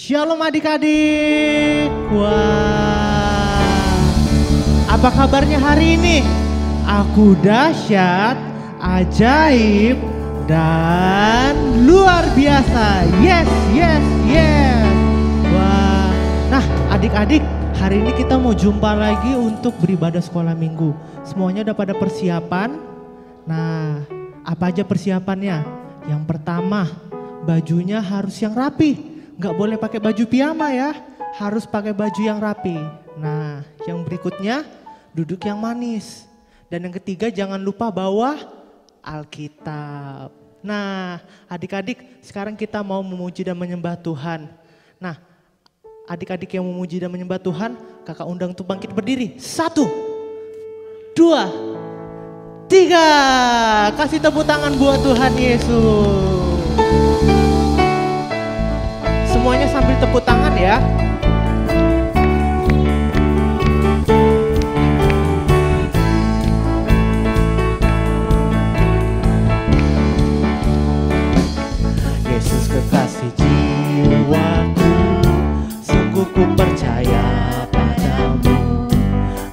Shalom adik-adik. Wah, apa kabarnya hari ini? Aku dahsyat, ajaib, dan luar biasa. Yes, yes, yes. Wah, nah adik-adik, hari ini kita mau jumpa lagi untuk beribadah sekolah minggu. Semuanya udah pada persiapan? Nah, apa aja persiapannya? Yang pertama, bajunya harus yang rapi. Gak boleh pakai baju piyama ya, harus pakai baju yang rapi. Nah, yang berikutnya duduk yang manis. Dan yang ketiga jangan lupa bawa Alkitab. Nah, adik-adik sekarang kita mau memuji dan menyembah Tuhan. Nah, adik-adik yang memuji dan menyembah Tuhan, kakak undang untuk bangkit berdiri. 1, 2, 3. Kasih tepuk tangan buat Tuhan Yesus. Semuanya sambil tepuk tangan ya. Yesus kekasih jiwaku, sungguh ku percaya padamu.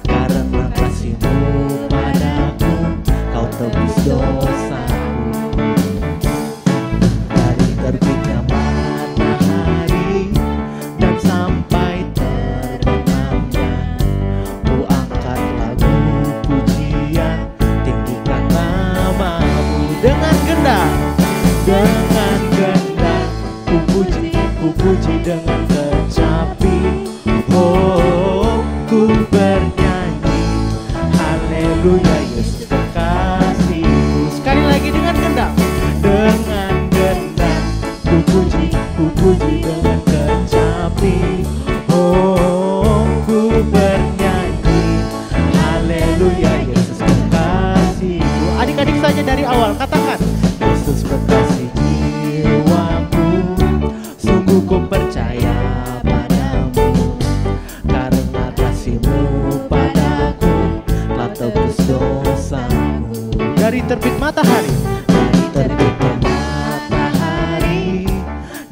Karena kasih-Mu padaku, Kau tebus dosaku. Dari terbitnya dan sampai terbenamnya, ku angkat lagu pujian, tinggikan nama-Mu. Dengan gendang, ku puji dengan kecapi. Oh, ku bernyanyi, haleluya Yesus kekasihku. Sekali lagi dengan gendang, ku puji dengan kecapi. Oh, ku bernyanyi, haleluya Yesus kekasihku. Adik-adik saja dari awal katakan, Yesus kekasih jiwaku, sungguh ku percaya padamu. Karena kasih-Mu padaku, telah tebus dosaku. Dari terbit matahari, dari terbitnya matahari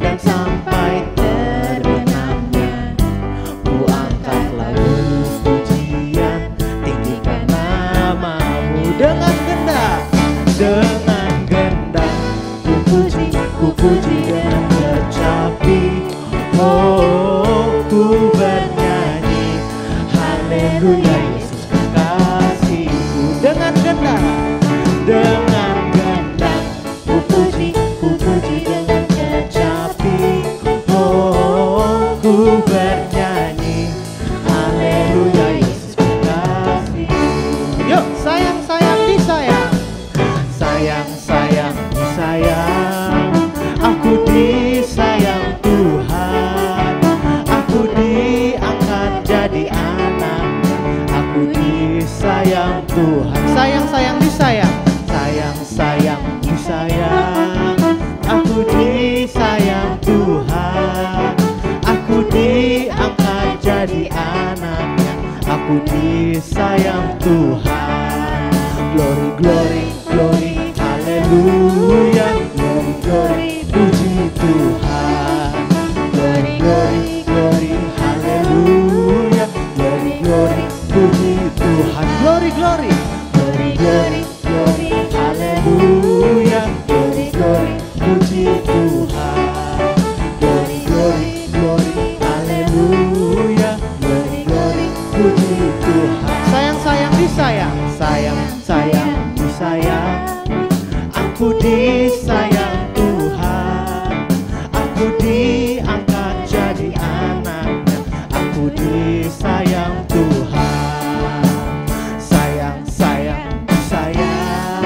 dan sampai terbenamnya, ku angkat lagu pujian, tinggikan nama-Mu. Dengan gendang, ku puji dengan kecapi. Oh, ku bernyanyi, haleluya Yesus kekasihku. Dengan gendang, ku puji dengan kecapi. Oh, ku bernyanyi, haleluya Yesus kekasihku. Yuk, sayang-sayang disayang, sayang-sayang disayang. Aku disayang Tuhan, aku diangkat jadi anak. Aku disayang Tuhan. Sayang-sayang disayang, sayang-sayang disayang. Aku disayang Tuhan, aku diangkat jadi anaknya. Aku disayang Tuhan. Glory, glory, glory, haleluya. Glory, glory, puji Tuhan. Glory, glory, glory, haleluya. Glory, glory, puji Tuhan. Glory, glory, glory, glory, glory, haleluya. Glory, glory, puji Tuhan. Glory, glory, glory, haleluya. Glory, glory, puji Tuhan. Sayang-sayang disayang, sayang-sayang disayang. Aku disayang Tuhan, aku diangkat jadi anaknya. Aku disayang Tuhan. Sayang-sayang disayang,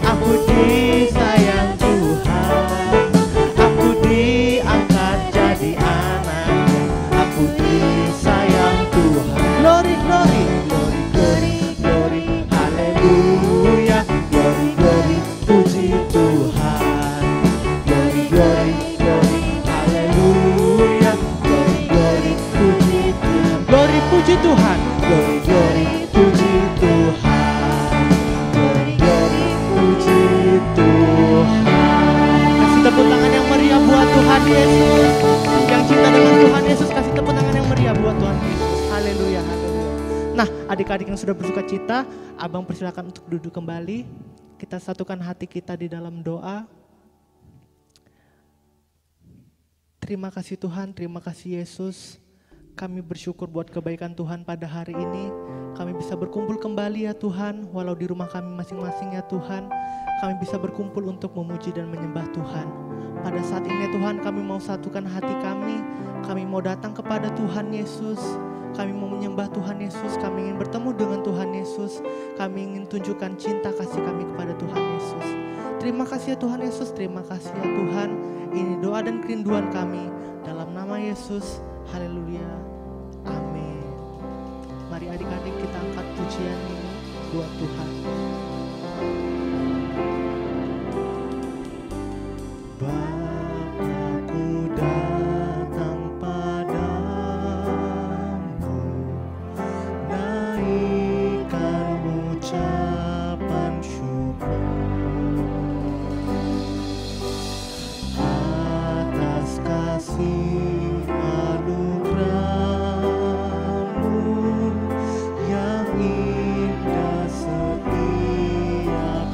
aku disayang Tuhan, aku diangkat jadi anaknya. Aku disayang Tuhan. Glory, glory, glory, glory, glory, haleluya. Glory, glory, puji Tuhan. Glory, glory, glory, haleluya. Glory, glory, puji Tuhan. Glory, puji Tuhan. Glory, glory, puji Tuhan. Glory, glory, puji Tuhan. Kasih tepuk tangan yang meriah buat Tuhan Yesus yang cinta dengan adik-adik yang sudah bersuka cita, Abang persilakan untuk duduk kembali. Kita satukan hati kita di dalam doa. Terima kasih Tuhan, terima kasih Yesus. Kami bersyukur buat kebaikan Tuhan pada hari ini. Kami bisa berkumpul kembali ya Tuhan, walau di rumah kami masing-masing ya Tuhan. Kami bisa berkumpul untuk memuji dan menyembah Tuhan. Pada saat ini Tuhan, kami mau satukan hati kami. Kami mau datang kepada Tuhan Yesus. Kami mau menyembah Tuhan Yesus. Kami ingin bertemu dengan Tuhan Yesus. Kami ingin tunjukkan cinta kasih kami kepada Tuhan Yesus. Terima kasih ya Tuhan Yesus. Terima kasih ya Tuhan. Ini doa dan kerinduan kami. Dalam nama Yesus. Haleluya. Amin. Mari adik-adik kita angkat pujian ini buat Tuhan. Bapakku datang padamu, naikkan ucapan syukur atas kasih anugerah-Mu yang indah setiap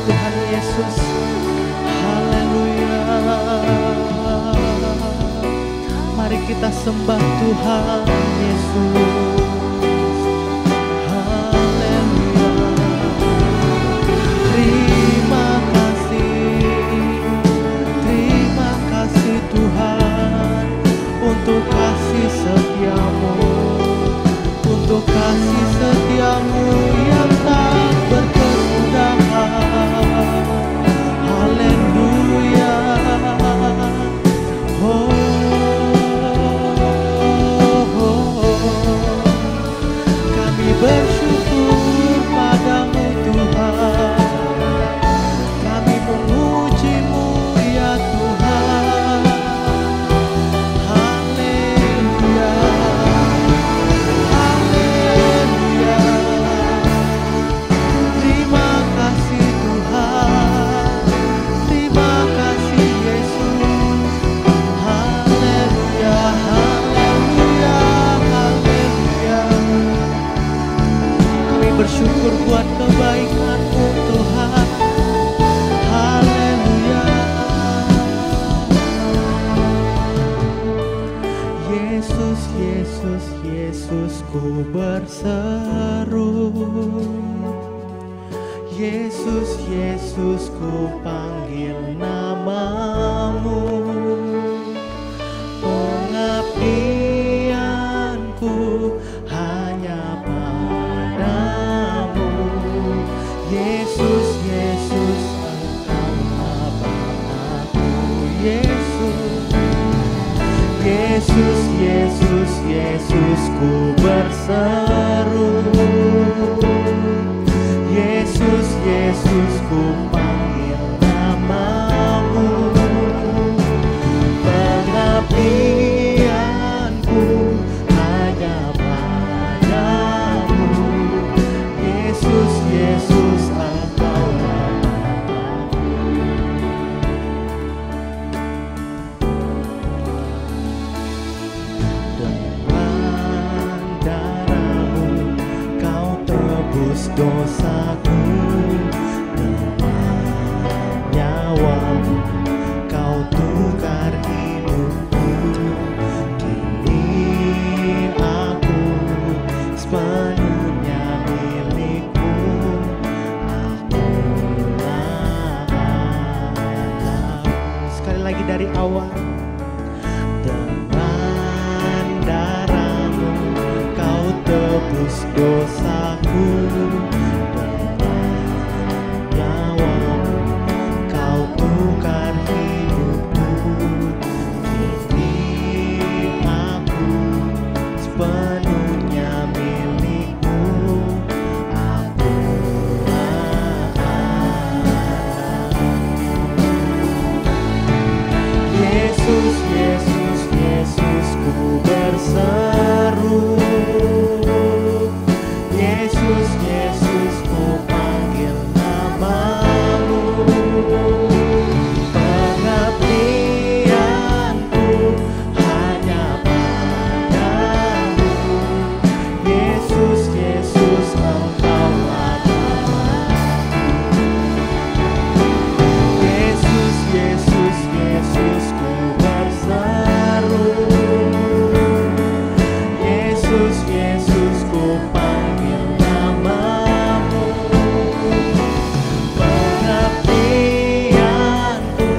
Tuhan Yesus. Haleluya. Mari kita sembah Tuhan Yesus. Haleluya. Terima kasih Tuhan untuk kasih setiamu, untuk kasih setiamu yang tak berkesudahan. Haleluya. Oh, kami bersyukur padamu Tuhan, kami memujimu ya Tuhan. Haleluya, haleluya. Terima kasih Tuhan, terima kasih Yesus. Haleluya, haleluya, haleluya. Kami bersyukur buat kebaikan-Mu Tuhan. Haleluya. Yesus, Yesus, Yesus, ku berseru. Yesus, Yesus, ku panggil namamu. Pengabdianku hanya padamu. Yesus, Yesus, Engkaulah Bapakku. Yesus, Yesus, Yesus, Yesus, ku berseru. Yesus, Yesus, ku panggil namamu. Pengabdianku hanya padamu. Yesus, Yesus, Engkaulah Bapakku. Dengan darah-Mu Kau tebus dosaku, dengan nyawa-Mu Kau tukar hidupku. Kini aku sepenuhnya milik-Mu. Akulah anakmu. Sekali lagi dari awal. Dengan darah-Mu Kau tebus dosaku, dengan nyawa-Mu Kau tukar hidupku. Kini aku sepenuhnya milik-Mu. Akulah anakmu. Yesus, Yesus, Yesus, ku berseru. Yesus, Yesus, ku panggil namamu. Pengabdianku hanya padamu. Yesus, Yesus, Engkaulah Bapakku. Yesus, Yesus, Yesus, ku berseru. Yesus, Yesus, ku panggil namamu. Pengabdianku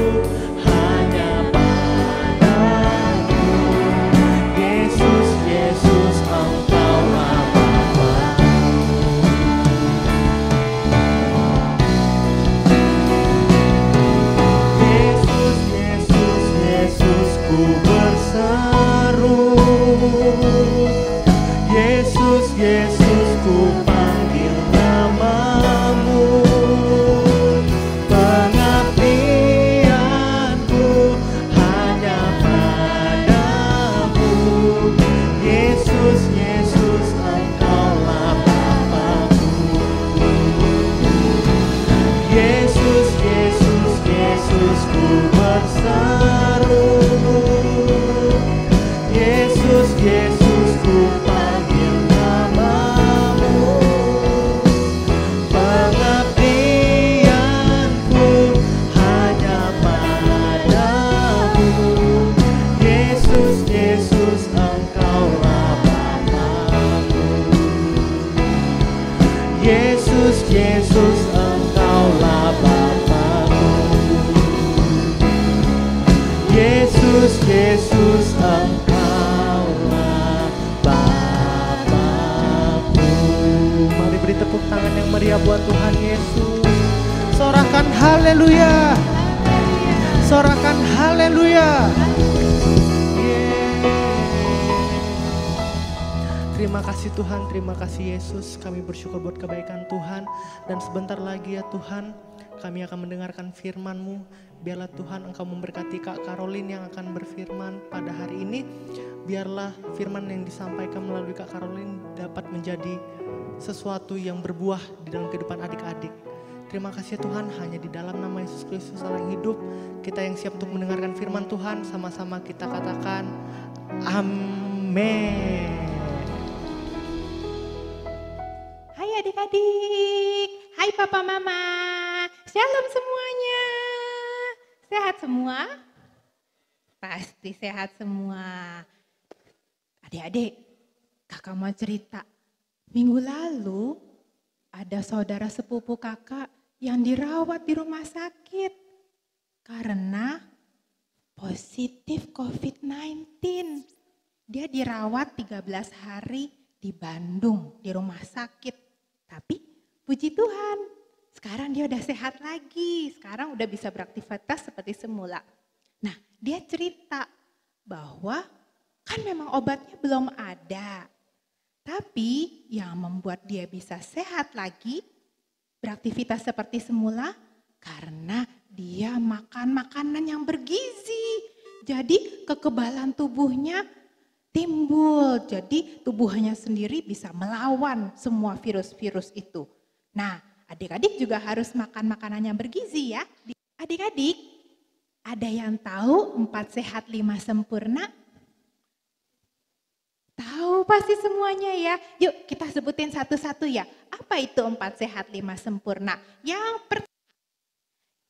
hanya padamu. Yesus, Yesus, Engkaulah Bapakku. Yesus, Yesus, Yesus, ku berseru. Yesus, Yesus, ku panggil namamu. Pengabdianku hanya padamu. Yesus, Yesus, Engkaulah Bapakku. Yesus, Yesus, Yesus, ku berseru. Yesus, Yesus, ku panggil namamu. Pengabdian Yesus, Yesus, Engkaulah Bapa-Ku. Yesus, Yesus, Engkaulah Bapa-Ku. Mari beri tepuk tangan yang meriah buat Tuhan Yesus. Sorakan haleluya. Sorakan haleluya. Terima kasih Tuhan, terima kasih Yesus. Kami bersyukur buat kebaikan Tuhan. Dan sebentar lagi ya Tuhan, kami akan mendengarkan firman-Mu. Biarlah Tuhan Engkau memberkati Kak Caroline yang akan berfirman pada hari ini. Biarlah firman yang disampaikan melalui Kak Caroline dapat menjadi sesuatu yang berbuah di dalam kehidupan adik-adik. Terima kasih Tuhan, hanya di dalam nama Yesus Kristus Allah yang hidup, kita yang siap untuk mendengarkan firman Tuhan, sama-sama kita katakan amin. Hai adik-adik, hai papa mama, shalom semuanya. Sehat semua? Pasti sehat semua. Adik-adik, kakak mau cerita. Minggu lalu ada saudara sepupu kakak yang dirawat di rumah sakit karena positif COVID-19. Dia dirawat 13 hari di Bandung di rumah sakit. Tapi puji Tuhan, sekarang dia udah sehat lagi. Sekarang udah bisa beraktivitas seperti semula. Nah, dia cerita bahwa kan memang obatnya belum ada. Tapi yang membuat dia bisa sehat lagi, beraktivitas seperti semula, karena dia makan makanan yang bergizi. Jadi kekebalan tubuhnya timbul, jadi tubuhnya sendiri bisa melawan semua virus-virus itu. Nah, adik-adik juga harus makan makanan yang bergizi ya. Adik-adik, ada yang tahu 4 sehat 5 sempurna? Tahu pasti semuanya ya. Yuk kita sebutin satu-satu ya. Apa itu 4 sehat 5 sempurna?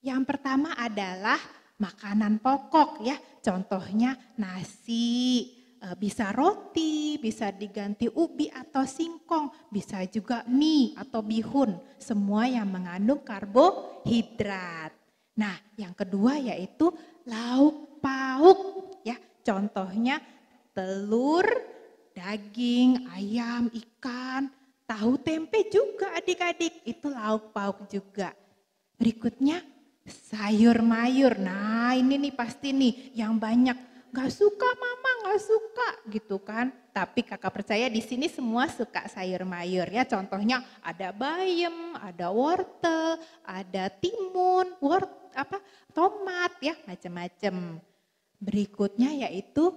Yang pertama adalah makanan pokok ya. Contohnya nasi. Bisa roti, bisa diganti ubi atau singkong, bisa juga mie atau bihun, semua yang mengandung karbohidrat. Nah, yang kedua yaitu lauk pauk ya. Contohnya telur, daging, ayam, ikan, tahu tempe juga adik-adik, itu lauk pauk juga. Berikutnya sayur mayur. Nah, ini nih pasti nih yang banyak gak suka mama, gak suka gitu kan. Tapi kakak percaya di sini semua suka sayur mayur ya. Contohnya ada bayam, ada wortel, ada timun, tomat ya, macam-macam. Berikutnya yaitu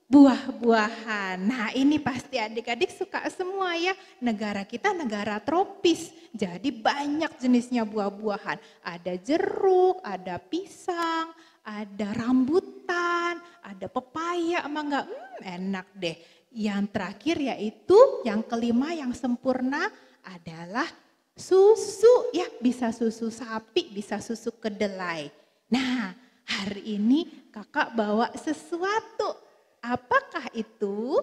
buah-buahan. Nah ini pasti adik-adik suka semua ya. Negara kita negara tropis. Jadi banyak jenisnya buah-buahan. Ada jeruk, ada pisang, ada rambutan, ada pepaya, mangga, enak deh. Yang terakhir yaitu yang kelima yang sempurna adalah susu ya, bisa susu sapi, bisa susu kedelai. Nah hari ini kakak bawa sesuatu, apakah itu?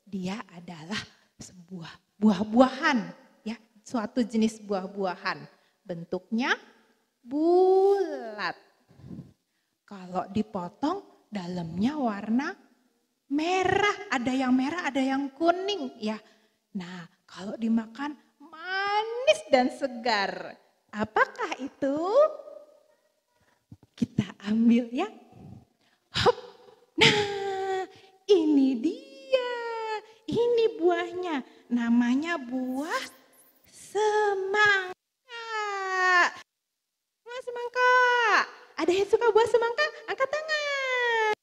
Dia adalah sebuah buah-buahan ya, suatu jenis buah-buahan, bentuknya bulat. Kalau dipotong dalamnya warna merah, ada yang merah, ada yang kuning ya. Nah, kalau dimakan manis dan segar. Apakah itu? Kita ambil ya. Hop. Nah, ini dia. Ini buahnya. Namanya buah semangka. Buah semangka. Ada yang suka buah semangka? Angkat tangan.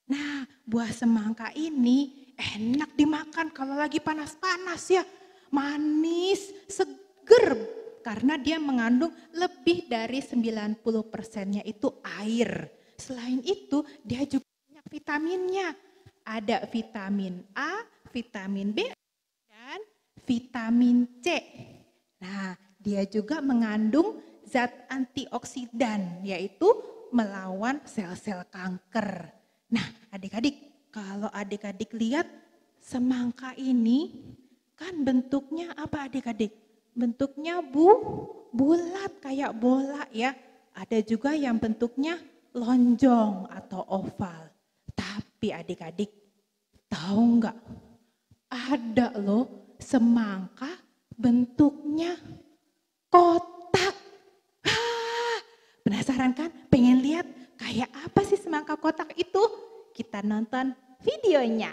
Nah, buah semangka ini enak dimakan kalau lagi panas-panas ya. Manis, seger. Karena dia mengandung lebih dari 90%-nya itu air. Selain itu, dia juga banyak vitaminnya. Ada vitamin A, vitamin B, dan vitamin C. Nah, dia juga mengandung zat antioksidan, yaitu melawan sel-sel kanker. Nah, adik-adik, kalau adik-adik lihat semangka ini kan bentuknya apa adik-adik? bentuknya bulat kayak bola ya. Ada juga yang bentuknya lonjong atau oval. Tapi adik-adik tahu nggak? Ada loh semangka bentuknya kotak. Penasaran kan? Pengen lihat kayak apa sih semangka kotak itu? Kita nonton videonya.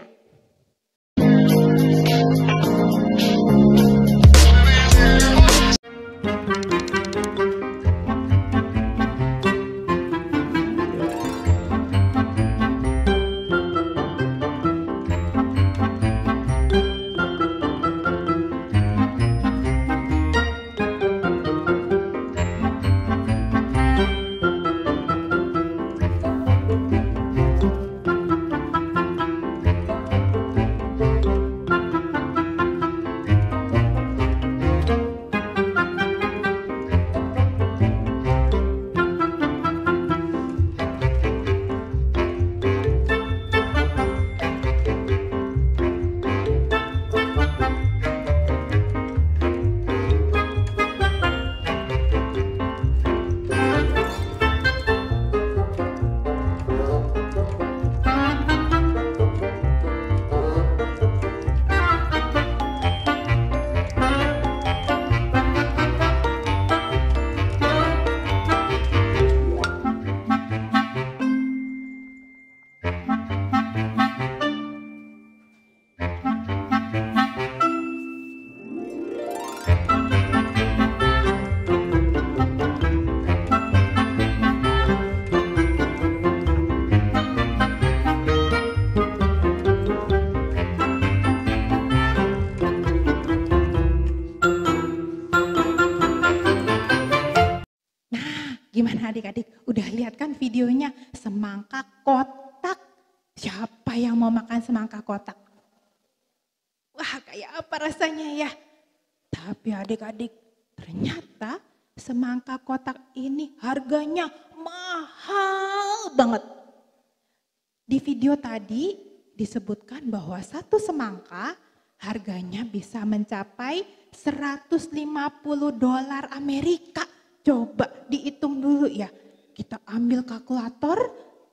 Gimana adik-adik? Udah lihat kan videonya semangka kotak? Siapa yang mau makan semangka kotak? Wah, kayak apa rasanya ya? Tapi adik-adik, ternyata semangka kotak ini harganya mahal banget. Di video tadi disebutkan bahwa satu semangka harganya bisa mencapai $150 Amerika. Coba dihitung dulu ya. Kita ambil kalkulator,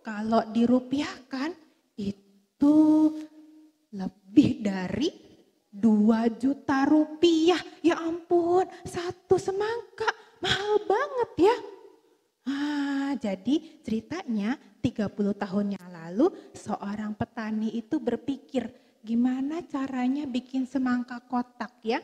kalau dirupiahkan itu lebih dari 2 juta rupiah. Ya ampun, satu semangka mahal banget ya. Jadi ceritanya 30 tahun yang lalu seorang petani itu berpikir gimana caranya bikin semangka kotak ya.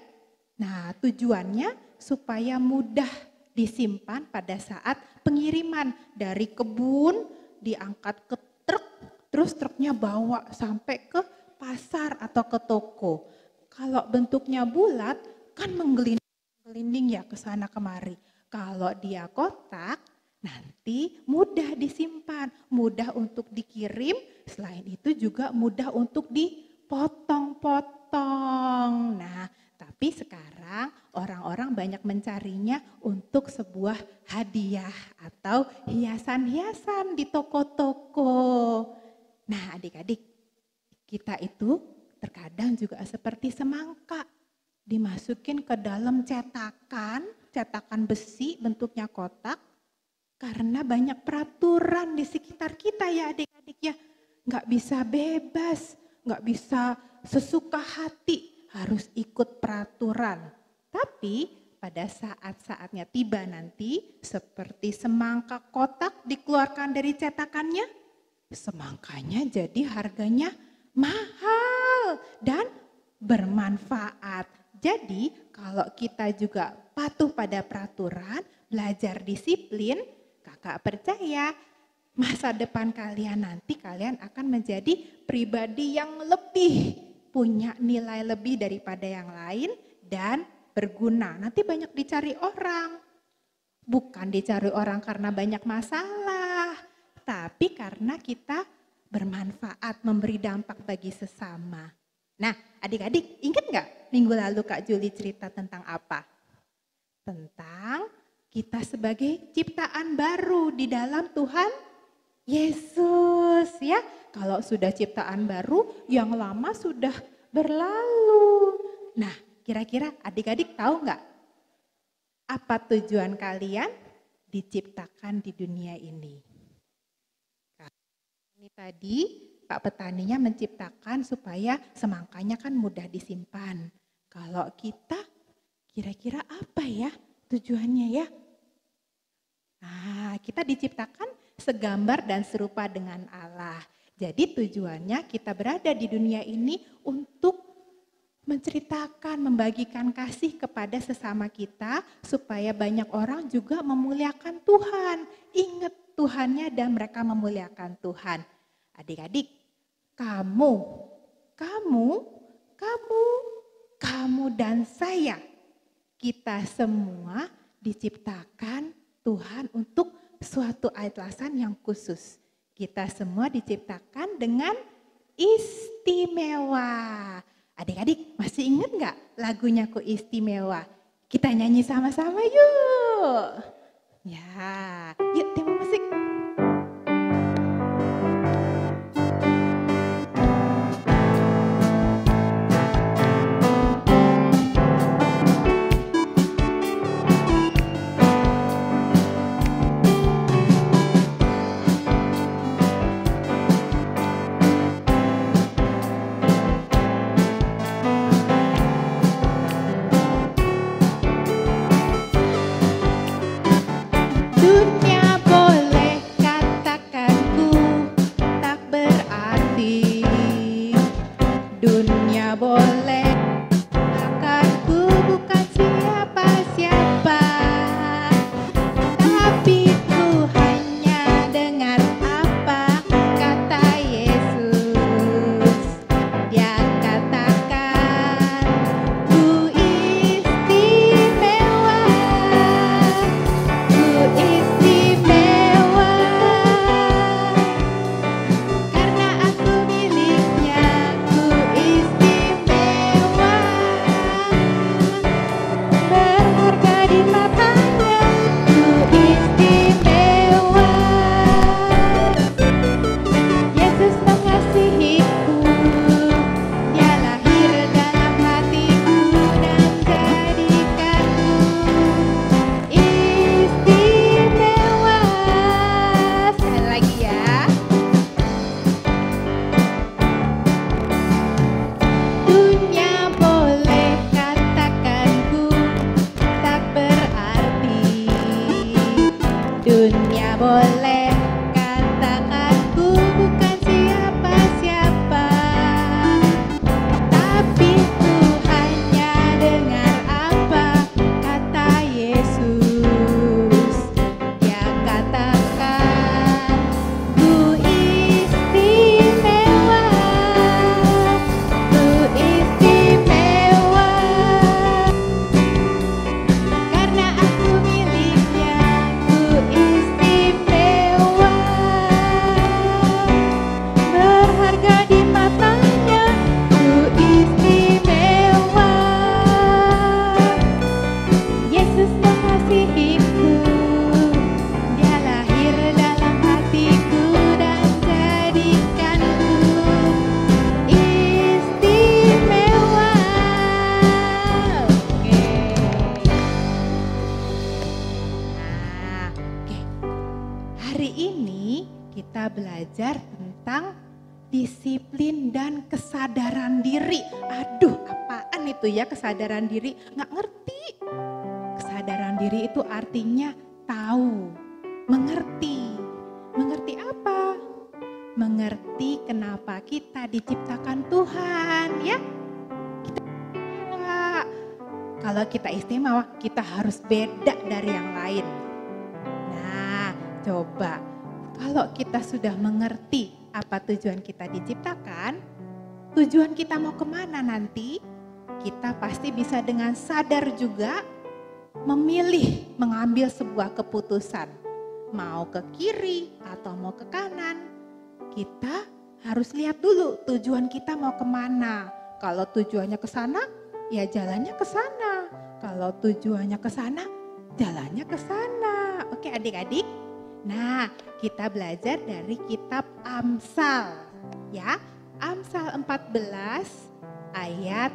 Nah, tujuannya supaya mudah disimpan pada saat pengiriman dari kebun diangkat ke truk, terus truknya bawa sampai ke pasar atau ke toko. Kalau bentuknya bulat kan menggelinding ya ke sana kemari. Kalau dia kotak nanti mudah disimpan, mudah untuk dikirim, selain itu juga mudah untuk dipotong-potong. Nah, tapi sekarang orang-orang banyak mencarinya untuk sebuah hadiah atau hiasan-hiasan di toko-toko. Nah, adik-adik, kita itu terkadang juga seperti semangka, dimasukin ke dalam cetakan besi bentuknya kotak, karena banyak peraturan di sekitar kita ya adik-adik ya. Nggak bisa bebas, nggak bisa sesuka hati, harus ikut peraturan. Tapi pada saat-saatnya tiba nanti, seperti semangka kotak dikeluarkan dari cetakannya, semangkanya jadi harganya mahal dan bermanfaat. Jadi kalau kita juga patuh pada peraturan, belajar disiplin, kakak percaya masa depan kalian nanti kalian akan menjadi pribadi yang lebih punya nilai lebih daripada yang lain dan berguna. Nanti banyak dicari orang. Bukan dicari orang karena banyak masalah, tapi karena kita bermanfaat, memberi dampak bagi sesama. Nah, adik-adik ingat nggak minggu lalu Kak Juli cerita tentang apa? Tentang kita sebagai ciptaan baru di dalam Tuhan Yesus ya. Kalau sudah ciptaan baru, yang lama sudah berlalu. Nah, kira-kira adik-adik tahu nggak Apa tujuan kalian diciptakan di dunia ini? Ini tadi Pak petaninya menciptakan supaya semangkanya kan mudah disimpan. Kalau kita kira-kira apa ya tujuannya ya? Nah, kita diciptakan segambar dan serupa dengan Allah. Jadi tujuannya kita berada di dunia ini untuk menceritakan, membagikan kasih kepada sesama kita supaya banyak orang juga memuliakan Tuhan. Ingat Tuhannya dan mereka memuliakan Tuhan. Adik-adik, kamu dan saya, kita semua diciptakan Tuhan untuk suatu alasan yang khusus. Kita semua diciptakan dengan istimewa. Adik-adik masih ingat gak lagunya Ku Istimewa? Kita nyanyi sama-sama yuk. Ya, yuk tema musik. Dunia boleh katakan ku tak berarti. Dunia boleh katakan ku bukan siapa-siapa. Tapi ku hanya dengar apa kata Yesus. Dia katakan ku istimewa. Ku istimewa karena aku miliknya. Ku istimewa berharga di matanya. Ku istimewa. Yesus mengasihiku. Dia lahir dalam hatiku dan jadikanku istimewa. Sekali lagi ya. Dunia boleh katakan ku tak berarti. Dunia boleh katakan ku bukan siapa-siapa. Tapi ku hanya dengar apa kata Yesus. Dia katakan ku istimewa. Ku istimewa karena aku miliknya. Ku istimewa berharga di matanya. Ku istimewa. Yesus mengasihiku. Dia lahir dalam hatiku dan jadikanku istimewa. Oke. Nah, oke. Hari ini kita belajar tentang disiplin dan kesadaran diri. Aduh, apaan itu ya kesadaran diri? Nggak ngerti. Kesadaran diri itu artinya tahu, mengerti. Mengerti apa? Mengerti kenapa kita diciptakan Tuhan, ya. Kita istimewa. Kalau kita istimewa, kita harus beda dari yang lain. Nah, coba kalau kita sudah mengerti apa tujuan kita diciptakan, tujuan kita mau kemana nanti, kita pasti bisa dengan sadar juga memilih mengambil sebuah keputusan. Mau ke kiri atau mau ke kanan, kita harus lihat dulu tujuan kita mau kemana. Kalau tujuannya ke sana, ya jalannya ke sana. Kalau tujuannya ke sana, jalannya ke sana. Oke adik-adik. Nah, kita belajar dari kitab Amsal, ya. Amsal 14 ayat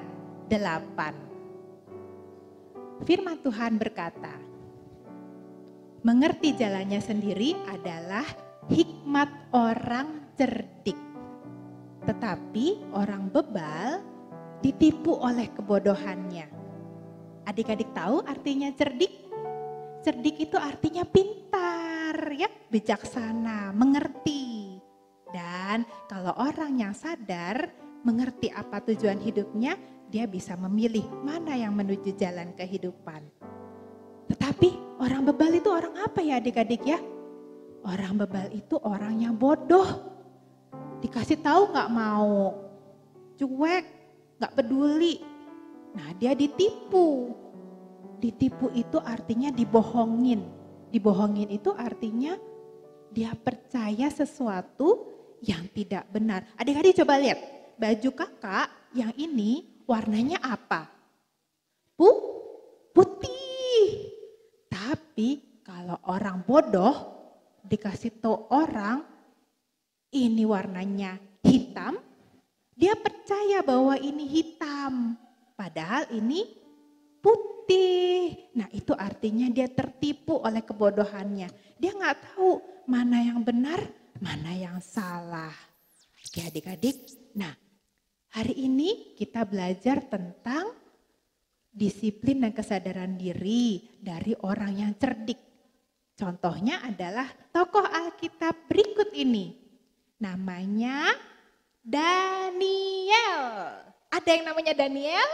8. Firman Tuhan berkata, mengerti jalannya sendiri adalah hikmat orang cerdik. Tetapi orang bebal ditipu oleh kebodohannya. Adik-adik tahu artinya cerdik? Cerdik itu artinya pintar, ya, bijaksana, mengerti. Dan kalau orang yang sadar, mengerti apa tujuan hidupnya, dia bisa memilih mana yang menuju jalan kehidupan. Tetapi orang bebal itu orang apa ya adik-adik ya? Orang bebal itu orang yang bodoh. Dikasih tahu gak mau, cuek, gak peduli. Nah dia ditipu. Ditipu itu artinya dibohongin. Dibohongin itu artinya dia percaya sesuatu yang tidak benar. Adik-adik coba lihat, baju kakak yang ini warnanya apa? Putih. Tapi kalau orang bodoh dikasih tahu orang ini warnanya hitam, dia percaya bahwa ini hitam. Padahal ini putih. Nah itu artinya dia tertipu oleh kebodohannya. Dia nggak tahu mana yang benar, mana yang salah. Oke adik-adik, nah hari ini kita belajar tentang disiplin dan kesadaran diri dari orang yang cerdik. Contohnya adalah tokoh Alkitab berikut ini. Namanya Daniel. Ada yang namanya Daniel?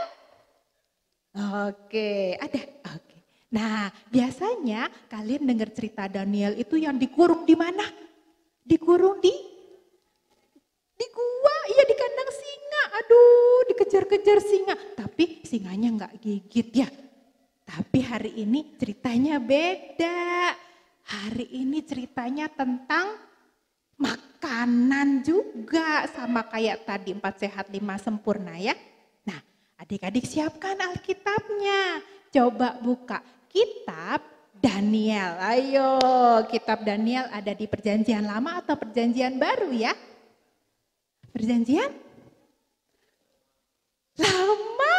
Oke, ada. Oke. Nah, biasanya kalian dengar cerita Daniel itu yang dikurung di mana? Dikurung di gua, iya di kandang singa. Aduh, dikejar-kejar singa. Tapi singanya nggak gigit ya. Tapi hari ini ceritanya beda. Hari ini ceritanya tentang makanan juga, sama kayak tadi 4 sehat 5 sempurna ya. Nah, adik-adik siapkan Alkitabnya. Coba buka kitab Daniel. Ayo, kitab Daniel ada di Perjanjian Lama atau Perjanjian Baru ya? Perjanjian Lama.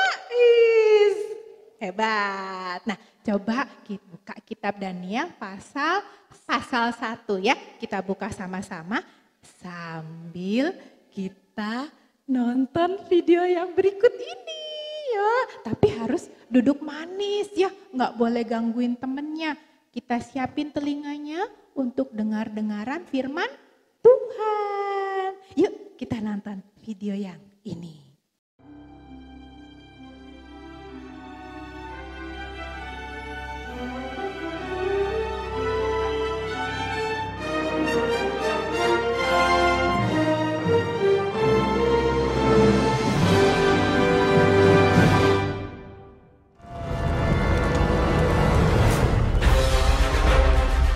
Hebat. Nah, coba kita buka kitab Daniel pasal 1 ya. Kita buka sama-sama sambil kita nonton video yang berikut ini ya. Tapi harus duduk manis ya, nggak boleh gangguin temennya. Kita siapin telinganya untuk dengar-dengaran firman Tuhan. Yuk kita nonton video yang ini.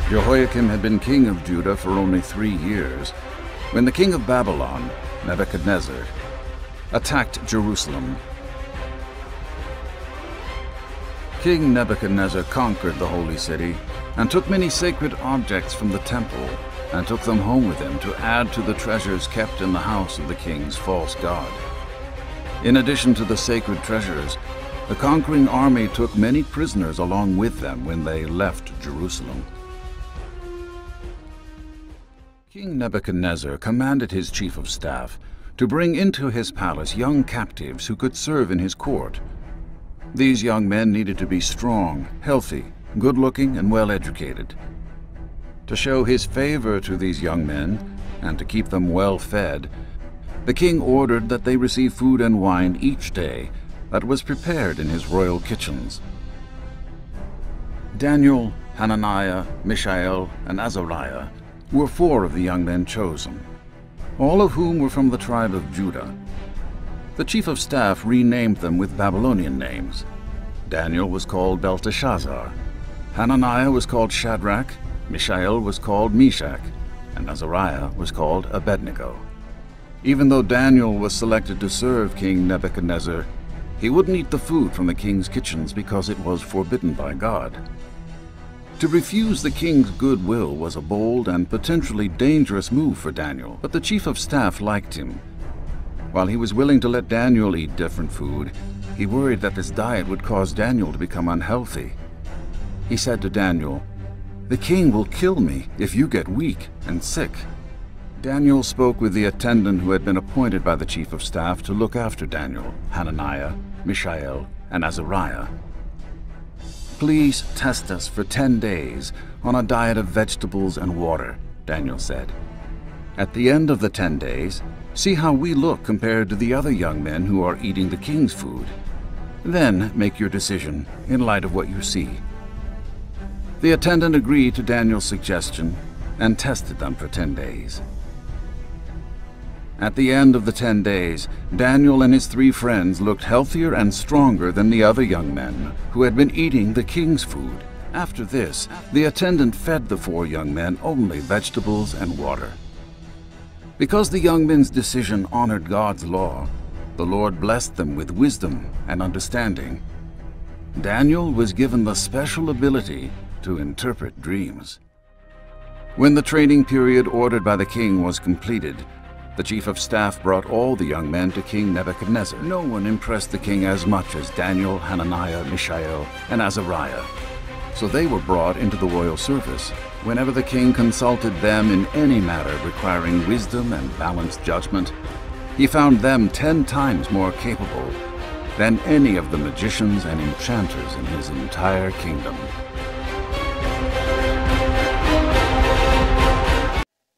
Jehoiakim had been king of Judah for only 3 years when the king of Babylon, Nebuchadnezzar, attacked Jerusalem. King Nebuchadnezzar conquered the holy city and took many sacred objects from the temple and took them home with him to add to the treasures kept in the house of the king's false god. In addition to the sacred treasures, the conquering army took many prisoners along with them when they left Jerusalem. King Nebuchadnezzar commanded his chief of staff to bring into his palace young captives who could serve in his court. These young men needed to be strong, healthy, good-looking, and well-educated. To show his favor to these young men and to keep them well-fed, the king ordered that they receive food and wine each day that was prepared in his royal kitchens. Daniel, Hananiah, Mishael, and Azariah were 4 of the young men chosen, all of whom were from the tribe of Judah. The chief of staff renamed them with Babylonian names. Daniel was called Belteshazzar, Hananiah was called Shadrach, Mishael was called Meshach, and Azariah was called Abednego. Even though Daniel was selected to serve King Nebuchadnezzar, he wouldn't eat the food from the king's kitchens because it was forbidden by God. To refuse the king's goodwill was a bold and potentially dangerous move for Daniel, but the chief of staff liked him. While he was willing to let Daniel eat different food, He worried that this diet would cause Daniel to become unhealthy. He said to Daniel, "The king will kill me if you get weak and sick." Daniel spoke with the attendant who had been appointed by the chief of staff to look after Daniel, Hananiah, Mishael, and Azariah. "Please test us for 10 days on a diet of vegetables and water," Daniel said. "At the end of the 10 days, see how we look compared to the other young men who are eating the king's food. Then make your decision in light of what you see." The attendant agreed to Daniel's suggestion and tested them for 10 days. At the end of the 10 days, Daniel and his 3 friends looked healthier and stronger than the other young men who had been eating the king's food. After this, the attendant fed the 4 young men only vegetables and water. Because the young men's decision honored God's law, the Lord blessed them with wisdom and understanding. Daniel was given the special ability to interpret dreams. When the training period ordered by the king was completed, the chief of staff brought all the young men to King Nebuchadnezzar. No one impressed the king as much as Daniel, Hananiah, Mishael, and Azariah. So they were brought into the royal service. Whenever the king consulted them in any matter requiring wisdom and balanced judgment, he found them 10 times more capable than any of the magicians and enchanters in his entire kingdom.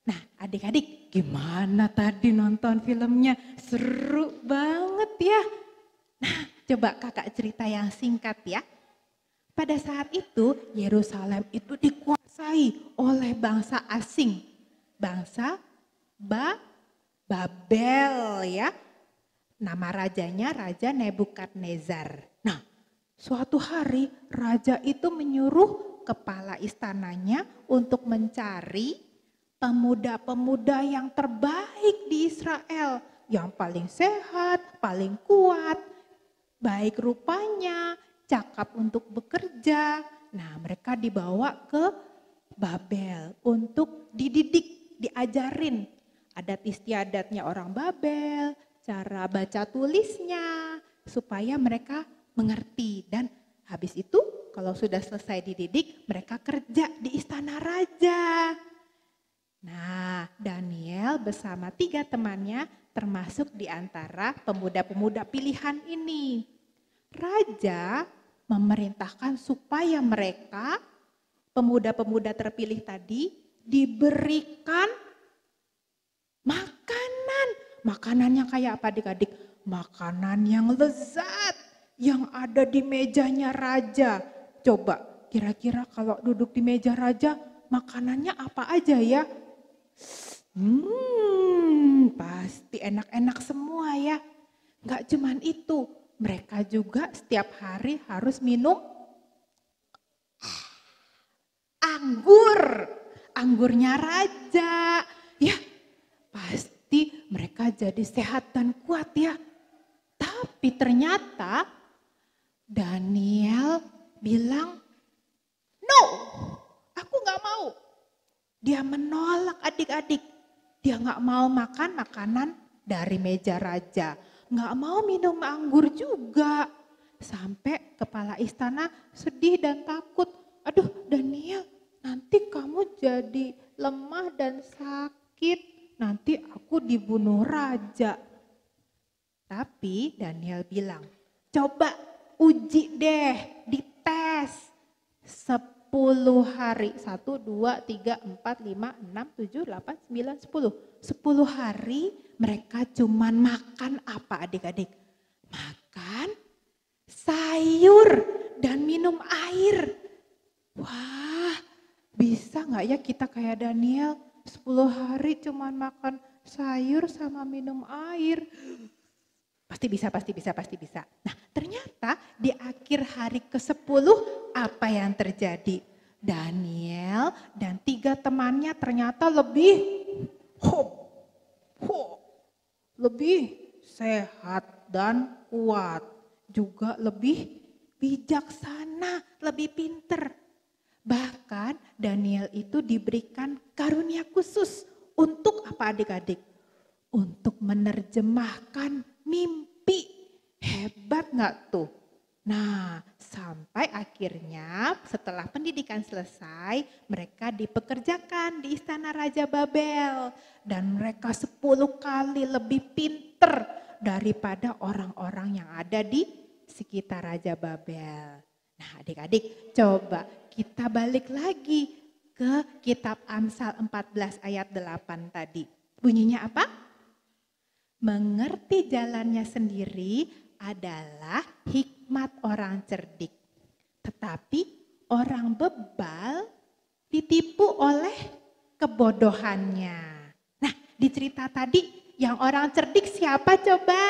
Nah, adik-adik, gimana tadi nonton filmnya? Seru banget ya. Nah, coba kakak cerita yang singkat ya. Pada saat itu, Yerusalem itu dikuasai oleh bangsa asing. Bangsa Babel ya. Nama rajanya Raja Nebukadnezar. Nah, suatu hari raja itu menyuruh kepala istananya untuk mencari pemuda-pemuda yang terbaik di Israel. Yang paling sehat, paling kuat, baik rupanya, cakap untuk bekerja. Nah, mereka dibawa ke Babel untuk dididik, diajarin adat istiadatnya orang Babel, cara baca tulisnya, supaya mereka mengerti. Dan habis itu kalau sudah selesai dididik, mereka kerja di istana raja. Nah, Daniel bersama 3 temannya termasuk di antara pemuda-pemuda pilihan ini. Raja memerintahkan supaya mereka, pemuda-pemuda terpilih tadi, diberikan makanan. Makanannya kayak apa adik-adik? Makanan yang lezat, yang ada di mejanya raja. Coba, kira-kira kalau duduk di meja raja, makanannya apa aja ya? Pasti enak-enak semua ya. Gak cuman itu, mereka juga setiap hari harus minum anggur. Anggurnya raja. Ya, pasti mereka jadi sehat dan kuat ya. Tapi ternyata Daniel bilang, "No, aku gak mau." Dia menolak adik-adik. Dia gak mau makan makanan dari meja raja. Gak mau minum anggur juga. Sampai kepala istana sedih dan takut. "Aduh Daniel, nanti kamu jadi lemah dan sakit. Nanti aku dibunuh raja." Tapi Daniel bilang, "Coba uji deh, dites. 10 hari, 1, 2, 3, 4, 5, 6, 7, 8, 9, 10. 10 hari mereka cuman makan apa adik-adik? Makan sayur dan minum air. Wah, bisa gak ya kita kayak Daniel 10 hari cuman makan sayur sama minum air? Pasti bisa. Nah, ternyata di akhir hari ke-10 apa yang terjadi? Daniel dan 3 temannya ternyata lebih sehat dan kuat. Juga lebih bijaksana, lebih pinter. Bahkan Daniel itu diberikan karunia khusus untuk apa adik-adik? Untuk menerjemahkan mimpi. Hebat nggak tuh? Nah, sampai akhirnya setelah pendidikan selesai, mereka dipekerjakan di istana Raja Babel. Dan mereka 10 kali lebih pinter daripada orang-orang yang ada di sekitar Raja Babel. Nah, adik-adik, coba kita balik lagi ke kitab Amsal 14 ayat 8 tadi. Bunyinya apa? Mengerti jalannya sendiri adalah hikmat orang cerdik. Tetapi orang bebal ditipu oleh kebodohannya. Nah, di cerita tadi yang orang cerdik siapa coba?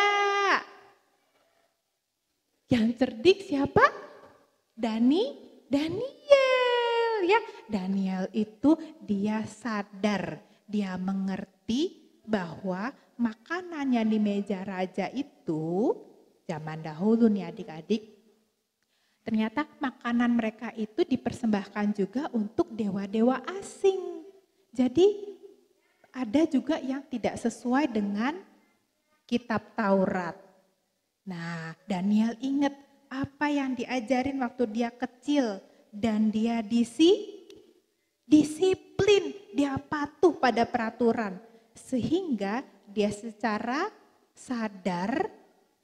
Yang cerdik siapa? Daniel ya. Daniel itu dia sadar, dia mengerti bahwa makanan yang di meja raja itu zaman dahulu nih adik-adik, ternyata makanan mereka itu dipersembahkan juga untuk dewa-dewa asing. Jadi ada juga yang tidak sesuai dengan kitab Taurat. Nah, Daniel ingat apa yang diajarin waktu dia kecil dan dia disiplin, dia patuh pada peraturan. Sehingga dia secara sadar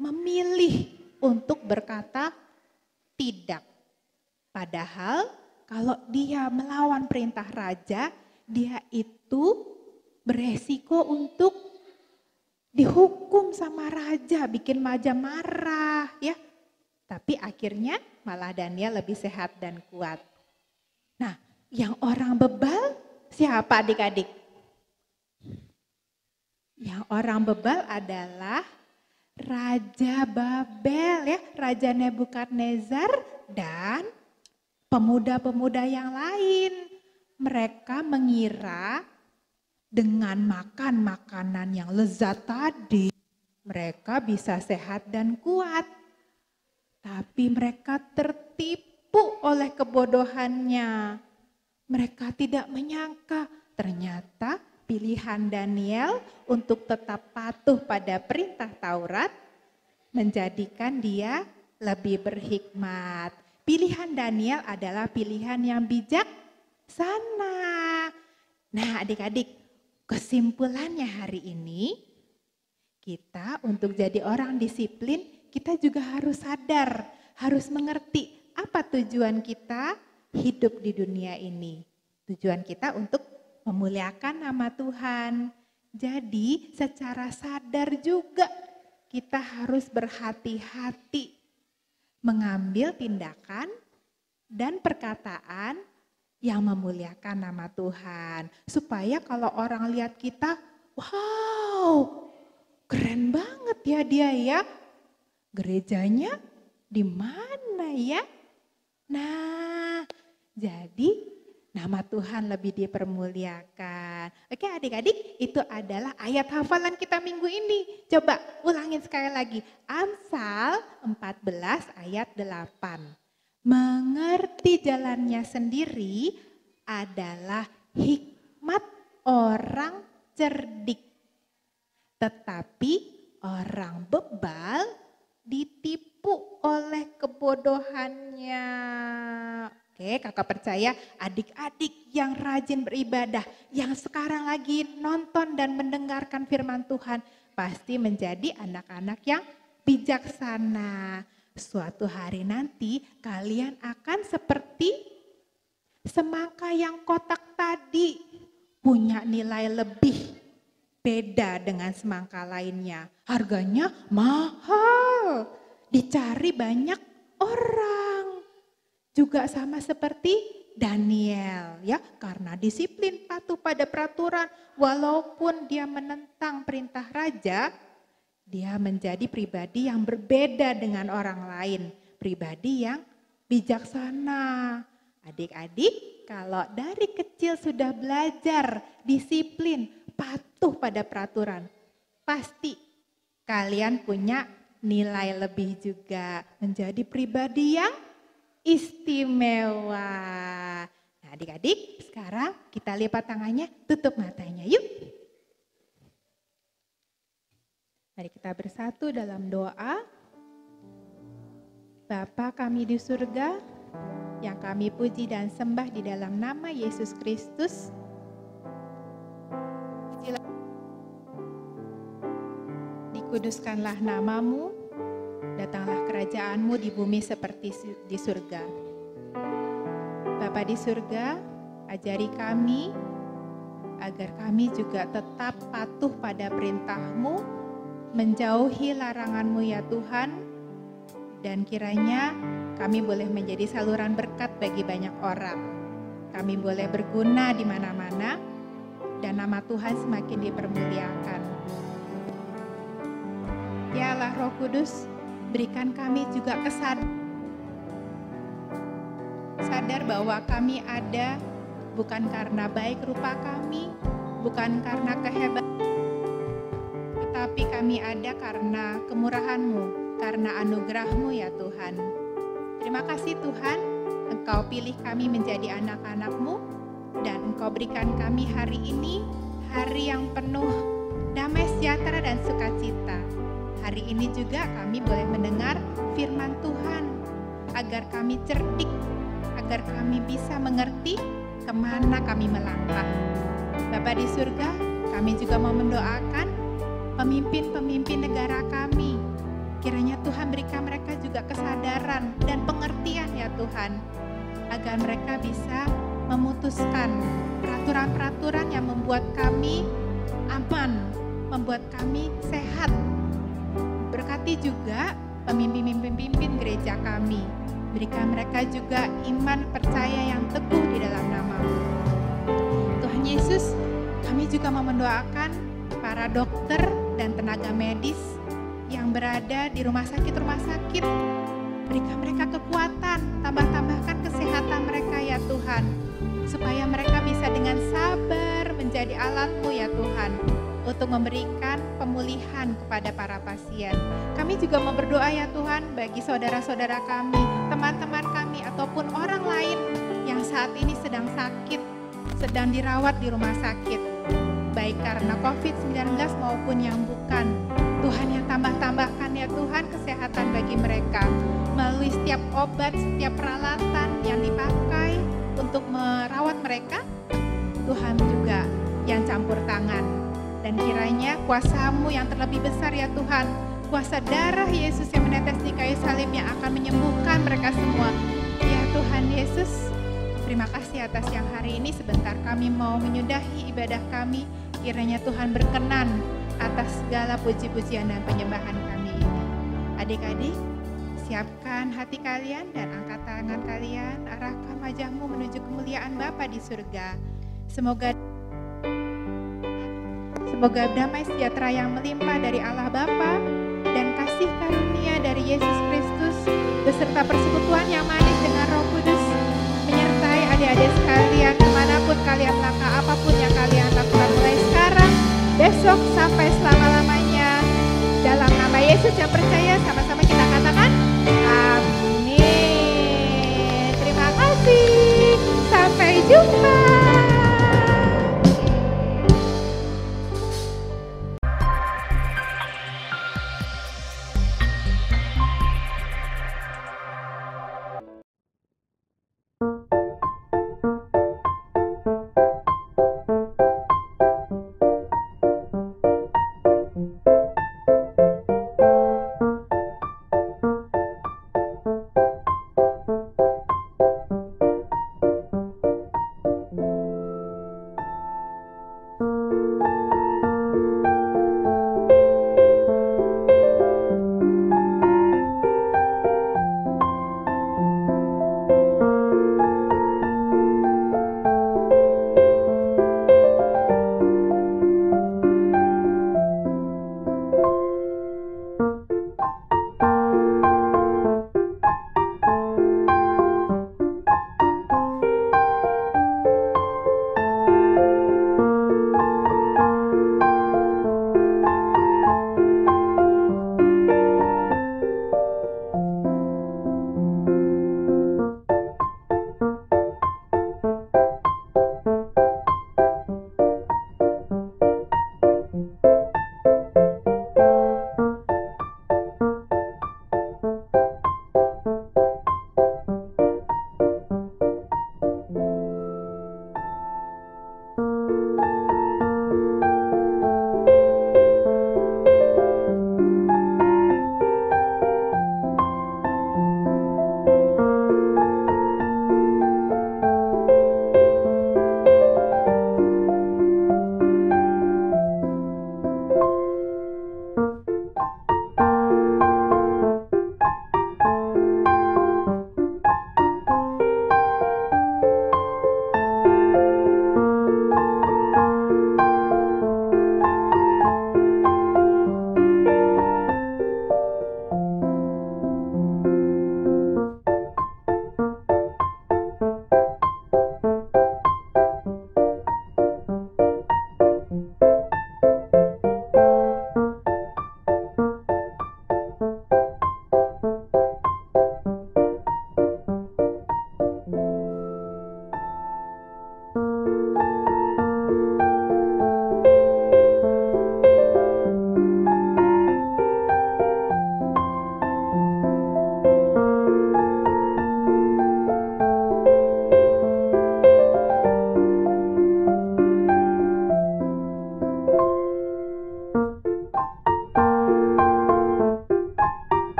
memilih untuk berkata tidak. Padahal kalau dia melawan perintah raja, dia itu beresiko untuk dihukum sama raja, bikin raja marah ya. Tapi akhirnya malah Daniel lebih sehat dan kuat. Nah, yang orang bebal siapa adik-adik? Yang orang bebal adalah Raja Babel ya, Raja Nebukadnezar dan pemuda-pemuda yang lain. Mereka mengira dengan makan makanan yang lezat tadi, mereka bisa sehat dan kuat. Tapi mereka tertipu oleh kebodohannya. Mereka tidak menyangka ternyata pilihan Daniel untuk tetap patuh pada perintah Taurat menjadikan dia lebih berhikmat. Pilihan Daniel adalah pilihan yang bijaksana. Nah, adik-adik, kesimpulannya hari ini kita untuk jadi orang disiplin, kita juga harus sadar, harus mengerti apa tujuan kita hidup di dunia ini. Tujuan kita untuk memuliakan nama Tuhan. Jadi secara sadar juga kita harus berhati-hati mengambil tindakan dan perkataan yang memuliakan nama Tuhan. Supaya kalau orang lihat kita, wow, keren banget ya dia ya. Gerejanya di mana ya? Nah, jadi nama Tuhan lebih dipermuliakan. Oke adik-adik, itu adalah ayat hafalan kita minggu ini. Coba ulangin sekali lagi. Amsal 14 ayat 8. Mengerti jalannya sendiri adalah hikmat orang cerdik. Tetapi orang bebal ditipu oleh kebodohannya. Oke, kakak percaya adik-adik yang rajin beribadah, yang sekarang lagi nonton dan mendengarkan firman Tuhan, pasti menjadi anak-anak yang bijaksana. Suatu hari nanti kalian akan seperti semangka yang kotak tadi, punya nilai lebih beda dengan semangka lainnya. Harganya mahal, dicari banyak orang. Juga sama seperti Daniel ya, karena disiplin patuh pada peraturan, walaupun dia menentang perintah raja, dia menjadi pribadi yang berbeda dengan orang lain, pribadi yang bijaksana. Adik-adik, kalau dari kecil sudah belajar disiplin, patuh pada peraturan, pasti kalian punya nilai lebih juga, menjadi pribadi yang istimewa. Nah, adik-adik, sekarang kita lipat tangannya, tutup matanya yuk. Mari kita bersatu dalam doa. Bapa kami di surga, yang kami puji dan sembah di dalam nama Yesus Kristus. Dikuduskanlah namamu, datanglah kerajaanmu di bumi seperti di surga. Bapa di surga, ajari kami agar kami juga tetap patuh pada perintah-Mu, menjauhi larangan-Mu ya Tuhan, dan kiranya kami boleh menjadi saluran berkat bagi banyak orang. Kami boleh berguna di mana-mana, dan nama Tuhan semakin dipermuliakan. Ya Allah Roh Kudus, berikan kami juga sadar bahwa kami ada bukan karena baik rupa kami, bukan karena kehebatan, tetapi kami ada karena kemurahan-Mu, karena anugerah-Mu ya Tuhan. Terima kasih Tuhan, Engkau pilih kami menjadi anak-anak-Mu, dan Engkau berikan kami hari ini, hari yang penuh damai sejahtera dan sukacita. Hari ini juga kami boleh mendengar firman Tuhan, agar kami cerdik, agar kami bisa mengerti kemana kami melangkah. Bapa di surga, kami juga mau mendoakan pemimpin-pemimpin negara kami. Kiranya Tuhan berikan mereka juga kesadaran dan pengertian ya Tuhan, agar mereka bisa memutuskan peraturan-peraturan yang membuat kami aman, membuat kami sehat. Berkati juga pemimpin-pemimpin gereja kami. Berikan mereka juga iman percaya yang teguh di dalam nama-Mu. Tuhan Yesus, kami juga mau mendoakan para dokter dan tenaga medis yang berada di rumah sakit. Berikan mereka kekuatan, tambahkan kesehatan mereka ya Tuhan, supaya mereka bisa dengan sabar menjadi alat-Mu ya Tuhan, untuk memberikan pemulihan kepada para pasien. Kami juga mau berdoa ya Tuhan bagi saudara-saudara kami, teman-teman kami, ataupun orang lain yang saat ini sedang sakit, sedang dirawat di rumah sakit, baik karena COVID-19 maupun yang bukan. Tuhan yang tambahkan ya Tuhan kesehatan bagi mereka, melalui setiap obat, setiap peralatan yang dipakai untuk merawat mereka. Tuhan juga yang campur tangan. Dan kiranya kuasa-Mu yang terlebih besar ya Tuhan, kuasa darah Yesus yang menetes di kayu salib yang akan menyembuhkan mereka semua. Ya Tuhan Yesus, terima kasih atas yang hari ini sebentar kami mau menyudahi ibadah kami. Kiranya Tuhan berkenan atas segala puji-pujian dan penyembahan kami ini. Adik-adik, siapkan hati kalian dan angkat tangan kalian, arahkan wajahmu menuju kemuliaan Bapa di surga. Semoga damai sejahtera yang melimpah dari Allah Bapa dan kasih karunia dari Yesus Kristus beserta persekutuan yang manis dengan Roh Kudus menyertai adik-adik sekalian kemanapun kalian melangkah, apapun yang kalian lakukan mulai sekarang, besok sampai selama-lamanya. Dalam nama Yesus yang percaya, sama-sama kita katakan amin. Terima kasih, sampai jumpa.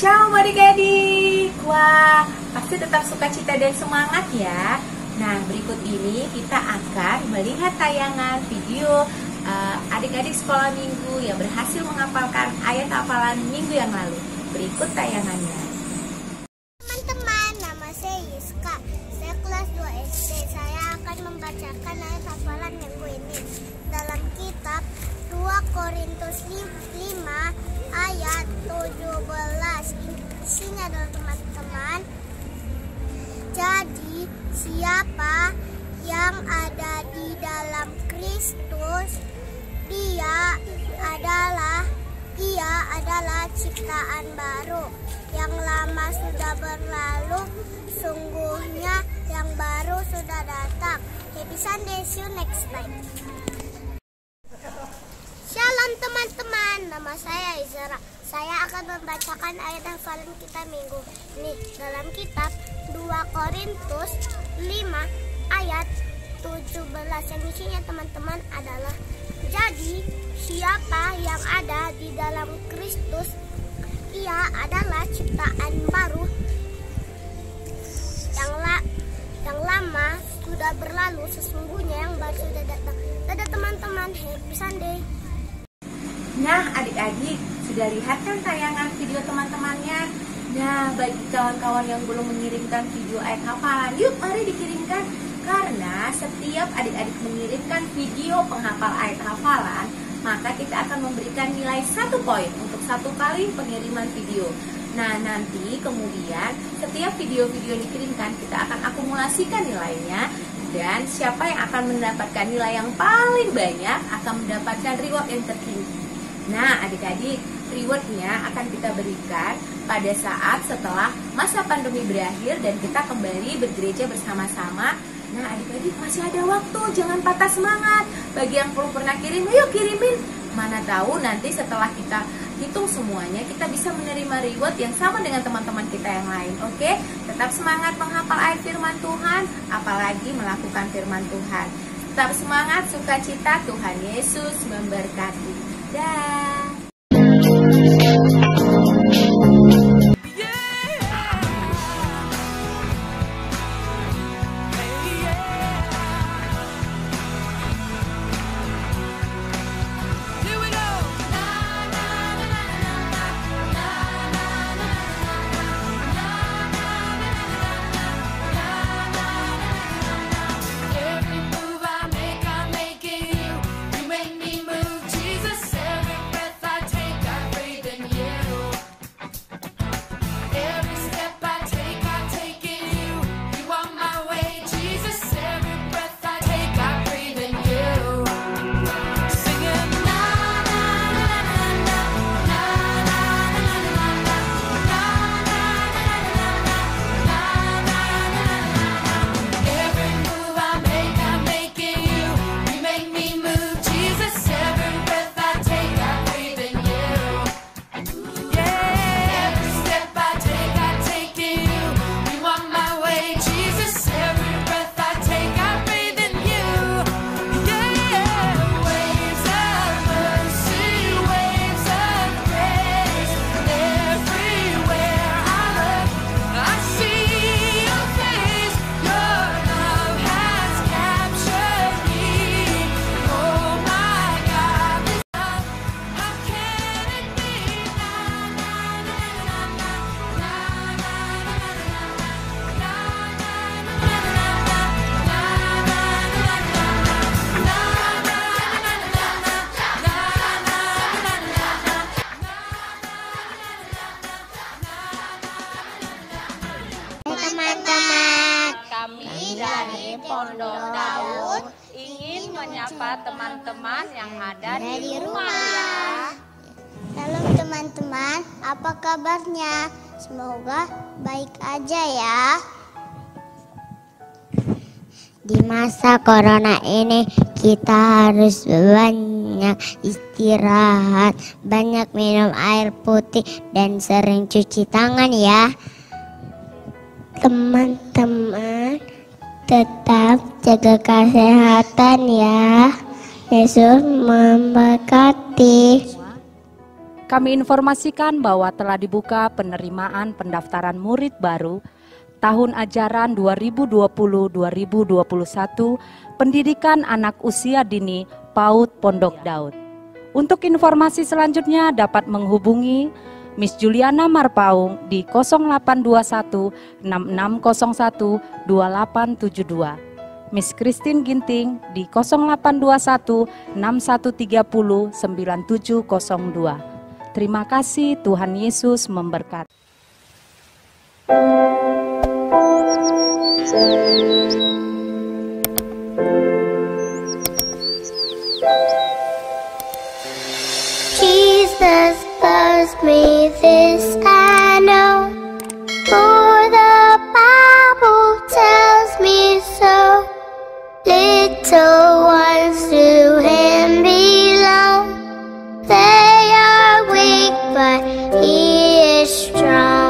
Shalom adik-adik. Wah, pasti tetap sukacita dan semangat ya. Nah, berikut ini kita akan melihat tayangan video adik-adik sekolah minggu yang berhasil menghafalkan ayat hafalan minggu yang lalu. Berikut tayangannya. Teman-teman, nama saya Yiska. Saya kelas 2 SD. Saya akan membacakan ayat hafalan minggu ini dalam kitab 2 Korintus 5 ayat 17. Isinya adalah teman-teman. Jadi siapa yang ada di dalam Kristus, ia adalah ciptaan baru. Yang lama sudah berlalu, sungguhnya yang baru sudah datang. Happy Sunday, see you next time. Shalom teman-teman, nama saya Izara. Saya akan membacakan ayat hafalan kita minggu ini dalam kitab 2 Korintus 5 ayat 17. Yang isinya teman-teman adalah, jadi siapa yang ada di dalam Kristus, ia adalah ciptaan baru. Yang lama sudah berlalu, sesungguhnya yang baru sudah datang. Dadah teman-teman, happy Sunday. Nah, adik-adik sudah lihat kan tayangan video teman-temannya? Nah, bagi kawan-kawan yang belum mengirimkan video ayat hafalan, yuk mari dikirimkan. Karena setiap adik-adik mengirimkan video penghafal ayat hafalan, maka kita akan memberikan nilai 1 poin untuk 1 kali pengiriman video. Nah, nanti kemudian setiap video-video yang dikirimkan kita akan akumulasikan nilainya, dan siapa yang akan mendapatkan nilai yang paling banyak akan mendapatkan reward yang tertinggi. Nah, adik-adik, rewardnya akan kita berikan pada saat setelah masa pandemi berakhir dan kita kembali bergereja bersama-sama. Nah, adik-adik masih ada waktu, jangan patah semangat. Bagi yang belum pernah kirim, yuk kirimin. Mana tahu nanti setelah kita hitung semuanya, kita bisa menerima reward yang sama dengan teman-teman kita yang lain. Oke? Tetap semangat menghafal ayat firman Tuhan, apalagi melakukan firman Tuhan. Tetap semangat, sukacita, Tuhan Yesus memberkati. Dah. Teman-teman, Kami dari Pondok Daud ingin menyapa teman-teman yang ada di rumah ya. Halo teman-teman, apa kabarnya? Semoga baik aja ya. Di masa corona ini kita harus banyak istirahat, banyak minum air putih dan sering cuci tangan ya. Teman-teman, tetap jaga kesehatan ya. Yesus memberkati. kami informasikan bahwa telah dibuka penerimaan pendaftaran murid baru tahun ajaran 2020-2021 pendidikan anak usia dini PAUD Pondok Daud. Untuk informasi selanjutnya dapat menghubungi Miss Juliana Marpaung di 0821 6601 2872. Miss Christine Ginting di 0821 6130 9702. Terima kasih, Tuhan Yesus memberkati. Jesus loves me, this I know, for the Bible tells me so. Little ones to Him belong. They are weak, but He is strong.